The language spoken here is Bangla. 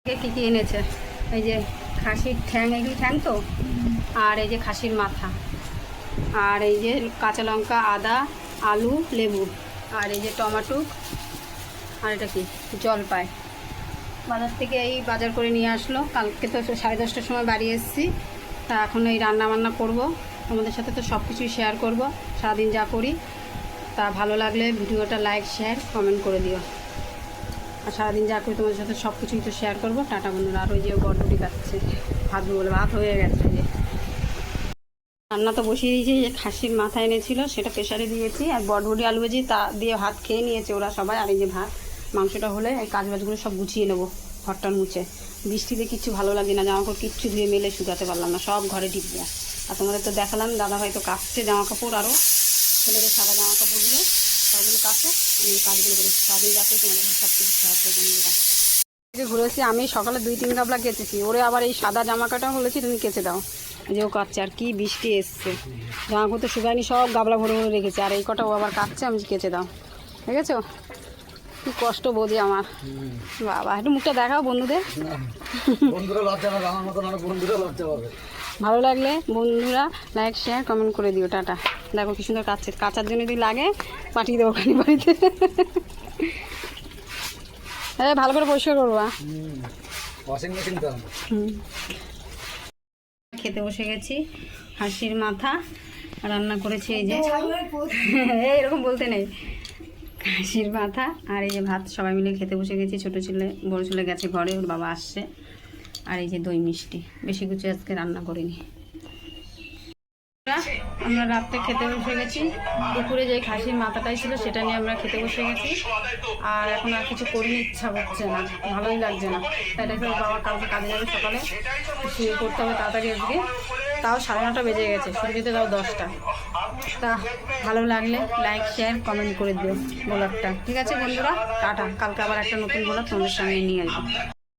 কি কি এনেছে? এই যে খাসির ঠ্যাং, এগুলি ঠ্যাং তো, আর এই যে খাসির মাথা, আর এই যে কাঁচা লঙ্কা, আদা, আলু, লেবু, আর এই যে টমেটো, আর এটা কি জলপাই। বাজার থেকে এই বাজার করে নিয়ে আসলো। কালকে তো 10:30টার সময় বাড়ি এসেছি। তা এখন এই রান্না বান্না করব, তোমাদের সাথে তো সব কিছুই শেয়ার করব, সারাদিন যা করি। তা ভালো লাগলে ভিডিওটা লাইক, শেয়ার, কমেন্ট করে দিও। আর সারাদিন যা করি তোমাদের সাথে সব কিছুই তো শেয়ার করবো। টাটা বন্ধুরা। আর ওই যে বটবটি কাটছে, ভাত বলে ভাত হয়ে গেছে। যে রান্না তো বসিয়ে দিয়েছি। যে খাসির মাথা এনেছিল সেটা প্রেশারে দিয়েছি, আর বটবটি আলু ভাজি তা দিয়ে ভাত খেয়ে নিয়েছে ওরা সবাই। আর এই যে ভাত, মাংসটা হলে এই কাজবাজগুলো সব গুছিয়ে নেবো, ঘরটার মুছে। বৃষ্টিতে কিচ্ছু ভালো লাগে না, জামাকাপড় কিচ্ছু ধুয়ে মেলে শুকাতে পারলাম না, সব ঘরে টিপ দেওয়া। আর তোমাদের তো দেখালাম দাদাভাই তো কাচছে জামাকাপড়, আরও ছেলেদের সাদা জামাকাপড়গুলো সবগুলো কাছে আমি কাজগুলো করি। সারাদিন যাতে তোমাদের সব কিছু শেয়ার করবো। ঘুরেছি আমি সকালে 2-3 গাবলা কেচেছি, ওরে আবার এই সাদা জামা কাটা বলেছি তুমি কেচে দাও, যে ও কাচ্ছে। আর কি বৃষ্টি এসছে, জামা কাপড় তো শুকায়নি, সব গাবলা ভরে ভরে রেখেছে। আর এই কটা ও আবার কাচ্ছে, আমি কেচে দাও। দেখেছো কি কষ্ট বোঝে আমার বাবা। একটু মুখটা দেখাও বন্ধুদের। ভালো লাগলে বন্ধুরা লাইক, শেয়ার, কমেন্ট করে দিও। টাটা। দেখো কি সুন্দর কাচ্ছে, কাচার জন্য যদি লাগে পাঠিয়ে দেবো খালি বাড়িতে। হ্যাঁ ভালো করে পরিষ্কার করবো। খেতে বসে গেছি। হাঁসির মাথা রান্না করেছি, এই যে এরকম বলতে নেই, হাঁসির মাথা আর এই যে ভাত। সবাই মিলে খেতে বসে গেছি। ছোটো ছেলে বড়ো ছেলে গেছে ঘরে, ওর বাবা আসছে। আর এই যে দই মিষ্টি, বেশি কিছু আজকে রান্না করিনি। আমরা রাত্রে খেতে বসে গেছি। দুপুরে যে খাসির মাথাটাই ছিল সেটা নিয়ে আমরা খেতে বসে গেছি। আর এখন আর কিছু করিনি, ইচ্ছা হচ্ছে না, ভালোই লাগছে না। তাই দেখো বাবা কালকে কাজে যাবে, সকালে শুয়ে করতে হবে তাড়াতাড়ি আজকে। তাও 9:30 বেজে গেছে, শুরু যেতে তাও 10টা। তা ভালো লাগলে লাইক, শেয়ার, কমেন্ট করে দিও ব্লগটা। ঠিক আছে বন্ধুরা, টাটা। কালকে আবার একটা নতুন ব্লগ তোমাদের সামনে নিয়ে আসবো।